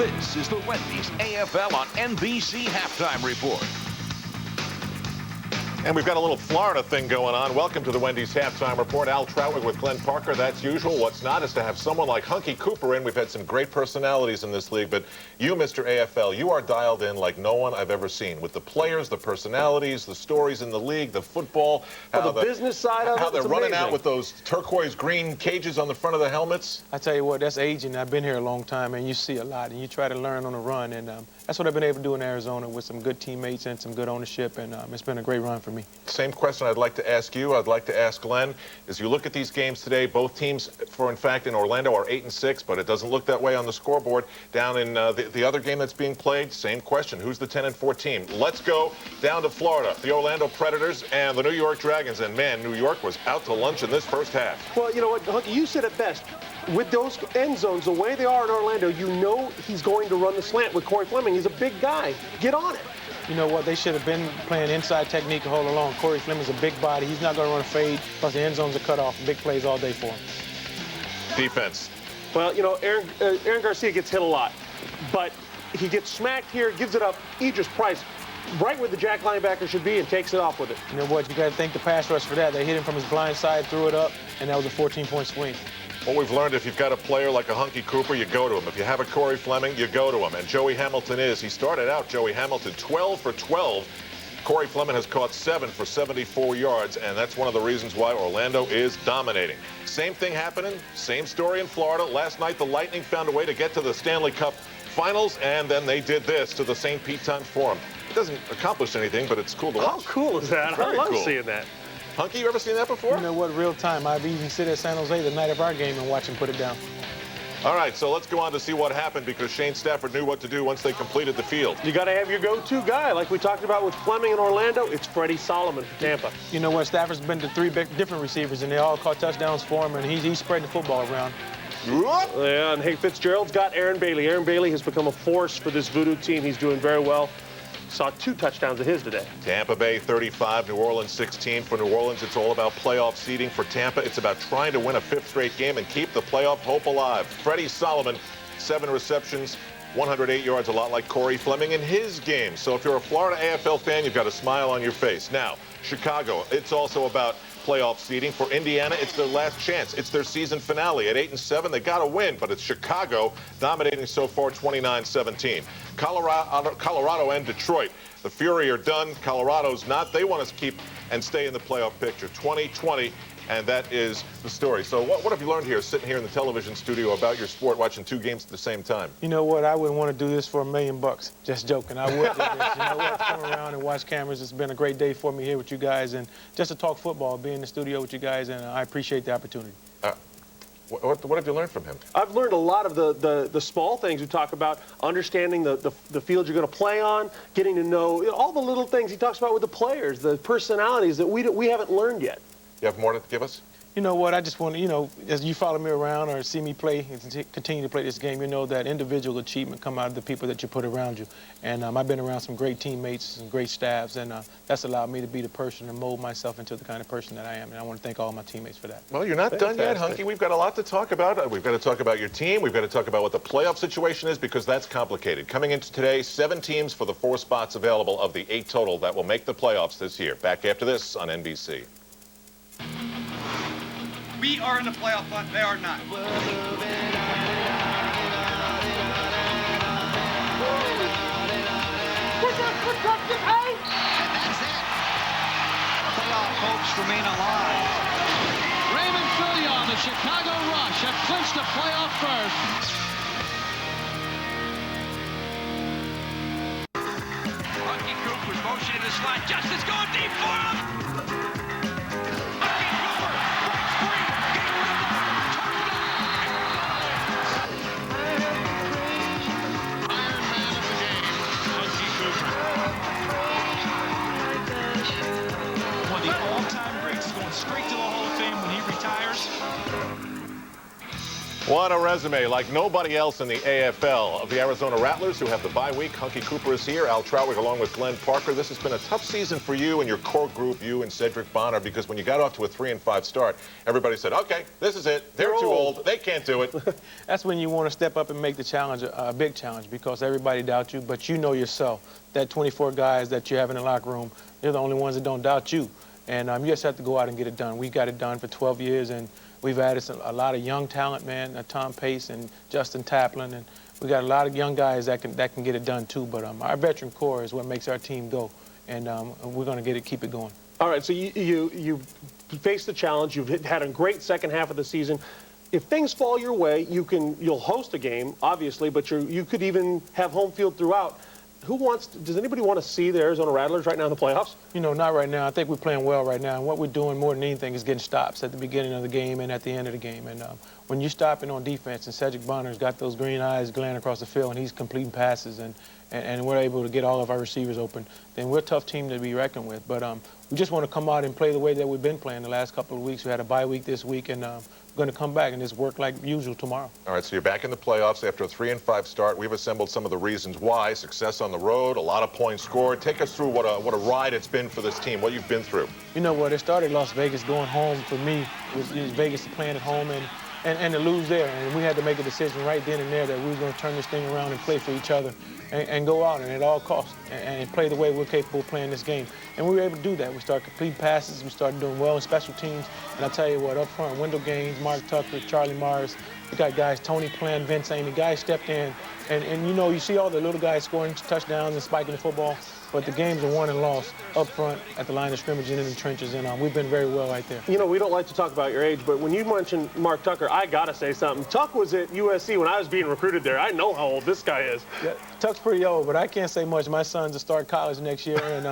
This is the Wendy's AFL on NBC Halftime Report. And we've got a little Florida thing going on. Welcome to the Wendy's Halftime Report. Al Troutwig with Glenn Parker. That's usual. What's not is to have someone like Hunkie Cooper in. We've had some great personalities in this league, but you, Mr. AFL, you are dialed in like no one I've ever seen. With the players, the personalities, the stories in the league, the football. The business side of it. How they're running amazing. out with those turquoise green cages on the front of the helmets. I tell you what, that's aging. I've been here a long time, and you see a lot, and you try to learn on the run, and that's what I've been able to do in Arizona with some good teammates and some good ownership, and it's been a great run for me. Same question I'd like to ask you. I'd like to ask Glenn. As you look at these games today, both teams, in fact, in Orlando are 8-6, but it doesn't look that way on the scoreboard. Down in the other game that's being played, same question. Who's the 10-4 team? Let's go down to Florida. The Orlando Predators and the New York Dragons. And, man, New York was out to lunch in this first half. Well, you know what, Hunkie, you said it best. With those end zones, the way they are in Orlando, you know he's going to run the slant with Corey Fleming. He's a big guy. Get on it. You know what? They should have been playing inside technique all along. Corey Fleming's a big body. He's not going to run a fade. Plus, the end zones are cut off. Big plays all day for him. Defense. Well, you know, Aaron Garcia gets hit a lot, but he gets smacked here, gives it up. Idris Price, right where the jack linebacker should be, and takes it off with it. You know what? You got to thank the pass rush for that. They hit him from his blind side, threw it up, and that was a 14-point swing. What we've learned, if you've got a player like a Hunkie Cooper, you go to him. If you have a Corey Fleming, you go to him. And Joey Hamilton he started out, Joey Hamilton, 12 for 12. Corey Fleming has caught 7 for 74 yards, and that's one of the reasons why Orlando is dominating. Same thing happening, same story in Florida. Last night, the Lightning found a way to get to the Stanley Cup Finals, and then they did this to the St. Pete Times Forum. It doesn't accomplish anything, but it's cool to watch. How cool is that? I love seeing that. Hunkie, you ever seen that before? You know what? Real time. I've even sit at San Jose the night of our game and watch him put it down. All right, so let's go on to see what happened, because Shane Stafford knew what to do once they completed the field. You got to have your go-to guy. Like we talked about with Fleming in Orlando, it's Freddie Solomon for Tampa. You know what? Stafford's been to 3 different receivers, and they all caught touchdowns for him, and he's spreading the football around. Yeah, and hey, Fitzgerald's got Aaron Bailey. Aaron Bailey has become a force for this Voodoo team. He's doing very well. Saw 2 touchdowns of his today. Tampa Bay 35, New Orleans 16. For New Orleans, it's all about playoff seeding. For Tampa, it's about trying to win a 5th straight game and keep the playoff hope alive. Freddie Solomon, 7 receptions, 108 yards, a lot like Corey Fleming in his game. So if you're a Florida AFL fan, you've got a smile on your face. Now, Chicago, it's also about playoff seeding. For Indiana, it's their last chance. It's their season finale. At 8-7, they got to win, but it's Chicago dominating so far 29-17. Colorado and Detroit. The Fury are done. Colorado's not. They want us to keep and stay in the playoff picture. 2020, and that is the story. So what have you learned here, sitting here in the television studio, about your sport, watching 2 games at the same time? You know what? I wouldn't want to do this for $1 million. Just joking. I would do this. You know what? Come around and watch cameras. It's been a great day for me here with you guys, and just to talk football, be in the studio with you guys, and I appreciate the opportunity. What have you learned from him? I've learned a lot of the small things we talk about, understanding the field you're going to play on, getting to know all the little things he talks about with the players, the personalities that we haven't learned yet. You have more to give us? You know what? I just want to, you know, as you follow me around or see me play and continue to play this game, you know that individual achievement come out of the people that you put around you. And I've been around some great teammates and great staffs, and that's allowed me to be the person and mold myself into the kind of person that I am. And I want to thank all my teammates for that. Well, you're not done yet, Hunkie. We've got a lot to talk about. We've got to talk about your team. We've got to talk about what the playoff situation is, because that's complicated. Coming into today, 7 teams for the 4 spots available of the 8 total that will make the playoffs this year. Back after this on NBC. We are in the playoff hunt. They are not. What's up, and that's it. Playoff hopes remain alive. Raymond Fillion, the Chicago Rush, have clinched a playoff berth. Hunkie Cooper's motion in the slot. Justice going deep for him. What a resume like nobody else in the AFL. Of the Arizona Rattlers, who have the bye week, Hunkie Cooper is here, Al Troutwig along with Glenn Parker. This has been a tough season for you and your core group, you and Cedric Bonner, because when you got off to a 3-5 start, everybody said, okay, this is it. They're too old. They can't do it. That's when you want to step up and make the challenge a big challenge, because everybody doubts you, but you know yourself. That 24 guys that you have in the locker room, they're the only ones that don't doubt you. And you just have to go out and get it done. We got it done for 12 years, and we've added a lot of young talent, man. Tom Pace and Justin Taplin, and we got a lot of young guys that can get it done too. But our veteran core is what makes our team go, and we're going to keep it going. All right, so you faced the challenge. You've had a great second half of the season. If things fall your way, you'll host a game, obviously, but you could even have home field throughout. Does anybody want to see the Arizona Rattlers right now in the playoffs? You know, not right now. I think we're playing well right now. And what we're doing more than anything is getting stops at the beginning of the game and at the end of the game. And when you're stopping on defense, and Cedric Bonner's got those green eyes glaring across the field, and he's completing passes, and we're able to get all of our receivers open, then we're a tough team to be reckoned with. But we just want to come out and play the way that we've been playing the last couple of weeks. We had a bye week this week, and we're going to come back and just work like usual tomorrow. All right, so you're back in the playoffs after a 3-5 start. We've assembled some of the reasons why. Success on the road, a lot of points scored. Take us through what a ride it's been for this team, what you've been through. You know what, it started Las Vegas going home for me. It was Vegas playing at home and to lose there. And we had to make a decision right then and there that we were going to turn this thing around and play for each other and go out and at all costs and play the way we're capable of playing this game. And we were able to do that. We started completing passes. We started doing well in special teams. And I'll tell you what, up front, Wendell Gaines, Mark Tucker, Charlie Myers, we got guys, Tony Plan, Vince Amy, guys stepped in. And you know, you see all the little guys scoring touchdowns and spiking the football, but the games are won and lost up front at the line of scrimmage and in the trenches, and we've been very well right there. You know, we don't like to talk about your age, but when you mentioned Mark Tucker, I got to say something. Tuck was at USC when I was being recruited there. I know how old this guy is. Yeah, Tuck's pretty old, but I can't say much. My son's to start college next year, and,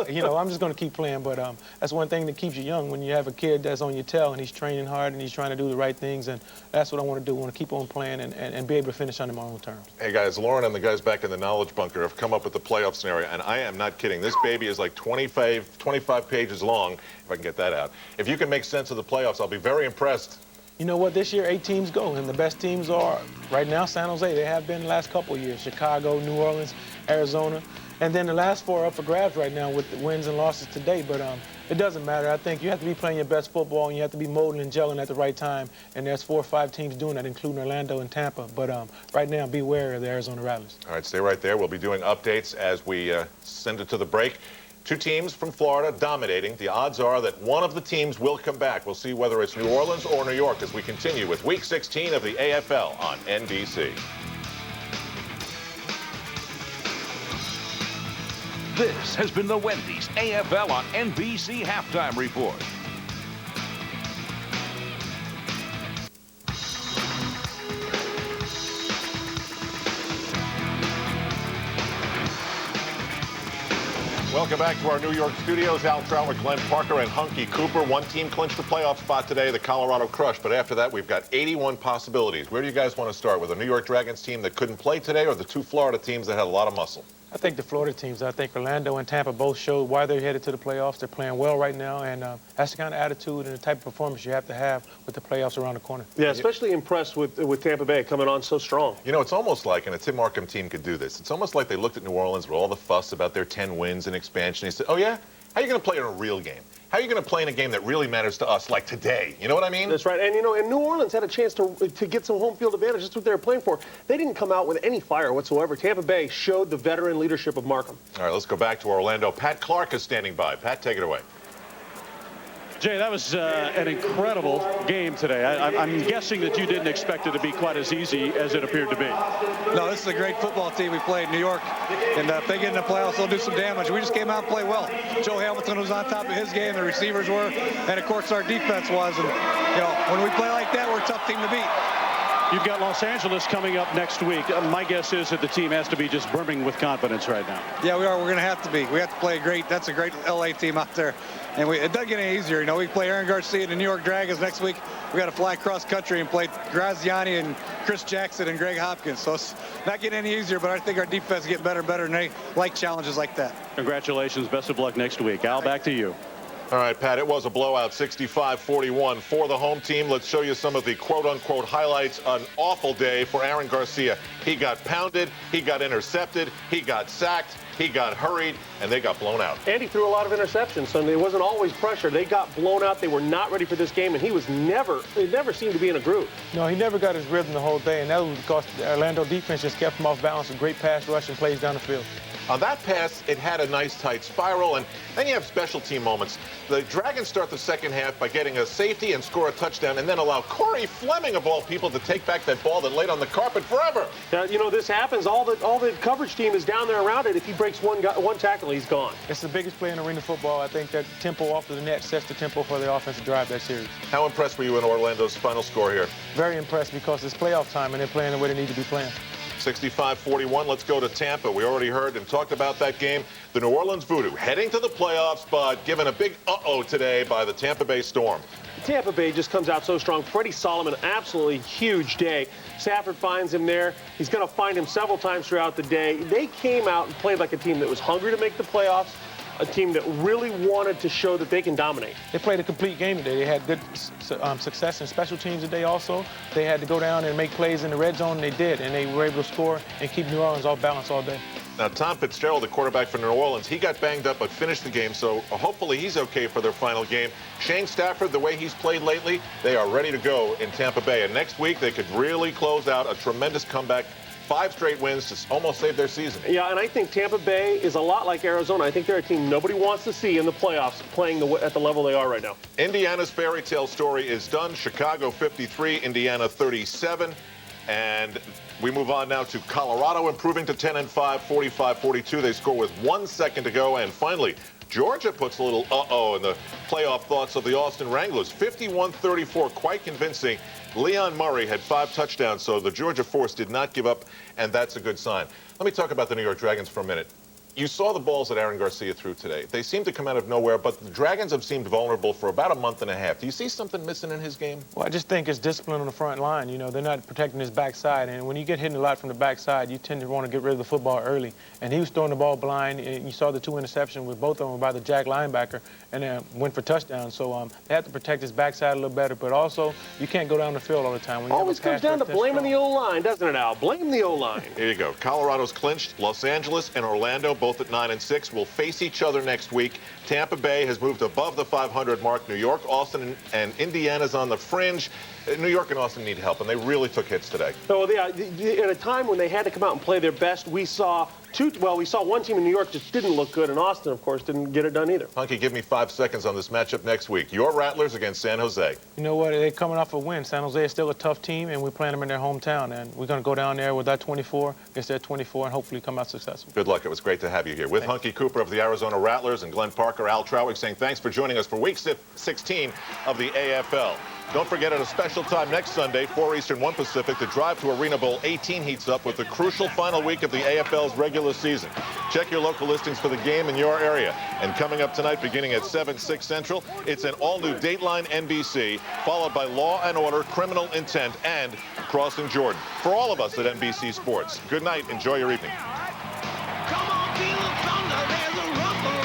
you know, I'm just going to keep playing, but that's one thing that keeps you young when you have a kid that's on your tail and he's training hard and he's trying to do the right things, and that's what I want to do. I want to keep on playing and be able to finish under my own terms. Hey, guys, Lauren and the guys back in the Knowledge Bunker have come up with the playoff scenario, and I am not kidding. This baby is like 25 pages long, if I can get that out. If you can make sense of the playoffs, I'll be very impressed. You know what? This year, 8 teams go, and the best teams are right now San Jose. They have been the last couple of years. Chicago, New Orleans, Arizona. And then the last 4 are up for grabs right now with the wins and losses today. But it doesn't matter. I think you have to be playing your best football, and you have to be molding and gelling at the right time. And there's 4 or 5 teams doing that, including Orlando and Tampa. But right now, be wary of the Arizona Rattlers. All right, stay right there. We'll be doing updates as we send it to the break. 2 teams from Florida dominating. The odds are that one of the teams will come back. We'll see whether it's New Orleans or New York as we continue with Week 16 of the AFL on NBC. This has been the Wendy's AFL on NBC Halftime Report. Welcome back to our New York studios. Al Troutwig, Glenn Parker, and Hunkie Cooper. One team clinched the playoff spot today, the Colorado Crush. But after that, we've got 81 possibilities. Where do you guys want to start? With the New York Dragons team that couldn't play today, or the 2 Florida teams that had a lot of muscle? I think the Florida teams, I think Orlando and Tampa both showed why they're headed to the playoffs. They're playing well right now, and that's the kind of attitude and the type of performance you have to have with the playoffs around the corner. Yeah, especially impressed with Tampa Bay coming on so strong. You know, it's almost like, and a Tim Markham team could do this, it's almost like they looked at New Orleans with all the fuss about their 10 wins and expansion. They said, oh, yeah? How are you going to play in a real game? How are you going to play in a game that really matters to us, like today? You know what I mean? That's right. And, you know, and New Orleans had a chance to get some home field advantage. That's what they were playing for. They didn't come out with any fire whatsoever. Tampa Bay showed the veteran leadership of Markham. All right, let's go back to Orlando. Pat Clark is standing by. Pat, take it away. Jay, that was an incredible game today. I'm guessing that you didn't expect it to be quite as easy as it appeared to be. No, this is a great football team we played in New York, and if they get in the playoffs, they'll do some damage. We just came out and played well. Joe Hamilton was on top of his game, the receivers were, and of course our defense was. And you know, when we play like that, we're a tough team to beat. You've got Los Angeles coming up next week. My guess is that the team has to be just brimming with confidence right now. Yeah, we are. We're going to have to be. We have to play that's a great LA team out there. And it doesn't get any easier. You know, we play Aaron Garcia and the New York Dragons next week. We got to fly cross country and play Graziani and Chris Jackson and Greg Hopkins. So it's not getting any easier, but I think our defense is getting better and better, and they like challenges like that. Congratulations. Best of luck next week. Al, back to you. All right, Pat, it was a blowout, 65-41 for the home team. Let's show you some of the quote-unquote highlights. An awful day for Aaron Garcia. He got pounded, he got intercepted, he got sacked, he got hurried, and they got blown out. And he threw a lot of interceptions, so it wasn't always pressure. They got blown out. They were not ready for this game, and he never seemed to be in a groove. No, he never got his rhythm the whole day, and that was because the Orlando defense just kept him off balance with great pass rush and plays down the field. On that pass, it had a nice tight spiral, and then you have special team moments. The Dragons start the second half by getting a safety and score a touchdown, and then allow Corey Fleming, of all people, to take back that ball that laid on the carpet forever. You know, this happens. All the coverage team is down there around it. If he breaks one tackle, he's gone. It's the biggest play in arena football. I think that tempo off of the net sets the tempo for the offensive drive that series. How impressed were you in Orlando's final score here? Very impressed because it's playoff time, and they're playing the way they need to be playing. 65-41. Let's go to Tampa. We already heard and talked about that game. The New Orleans Voodoo heading to the playoffs, but given a big uh-oh today by the Tampa Bay Storm. Tampa Bay just comes out so strong. Freddie Solomon, absolutely huge day. Stafford finds him there. He's going to find him several times throughout the day. They came out and played like a team that was hungry to make the playoffs, a team that really wanted to show that they can dominate. They played a complete game today. They had good success in special teams today also. They had to go down and make plays in the red zone, and they did, and they were able to score and keep New Orleans off balance all day. Now, Tom Fitzgerald, the quarterback for New Orleans, he got banged up but finished the game, so hopefully he's okay for their final game. Shane Stafford, the way he's played lately, they are ready to go in Tampa Bay. And next week, they could really close out a tremendous comeback. 5 straight wins to almost save their season. Yeah, and I think Tampa Bay is a lot like Arizona. I think they're a team nobody wants to see in the playoffs playing at the level they are right now. Indiana's fairy tale story is done. Chicago 53, Indiana 37. And we move on now to Colorado improving to 10-5, 45-42. They score with 1 second to go. And finally, Georgia puts a little uh-oh in the playoff thoughts of the Austin Wranglers. 51-34, quite convincing. Leon Murray had 5 touchdowns, so the Georgia Force did not give up, and that's a good sign. Let me talk about the New York Dragons for a minute. You saw the balls that Aaron Garcia threw today. They seem to come out of nowhere, but the Dragons have seemed vulnerable for about a month and a half. Do you see something missing in his game? Well, I just think it's discipline on the front line. You know, they're not protecting his backside, and when you get hit a lot from the backside, you tend to want to get rid of the football early. And he was throwing the ball blind, and you saw the 2 interceptions with both of them by the Jack linebacker, and went for touchdowns. So they have to protect his backside a little better, but also you can't go down the field all the time. When you always comes down to blaming the O-line, doesn't it, Al? Blame the O-line. Here you go. Colorado's clinched. Los Angeles and Orlando, both at 9-6. Will face each other next week. Tampa Bay has moved above the 500 mark. New York, Austin, and Indiana's on the fringe. New York and Austin need help, and they really took hits today. So, yeah, at a time when they had to come out and play their best, we saw one team in New York just didn't look good, and Austin, of course, didn't get it done either. Hunkie, give me 5 seconds on this matchup next week. Your Rattlers against San Jose. You know what? They're coming off a win. San Jose is still a tough team, and we're playing them in their hometown, and we're going to go down there with that 24 against their 24 and hopefully come out successful. Good luck. It was great to have you here. With Hunkie Cooper of the Arizona Rattlers and Glenn Parker, Al Trowick saying thanks for joining us for Week 16 of the AFL. Don't forget, at a special time next Sunday, 4 Eastern, 1 Pacific, the drive to Arena Bowl 18 heats up with the crucial final week of the AFL's regular season. Check your local listings for the game in your area. And coming up tonight, beginning at 7, 6 Central, it's an all-new Dateline NBC, followed by Law & Order, Criminal Intent, and Crossing Jordan. For all of us at NBC Sports, good night. Enjoy your evening. Come on, feel the thunder, there's a rumble.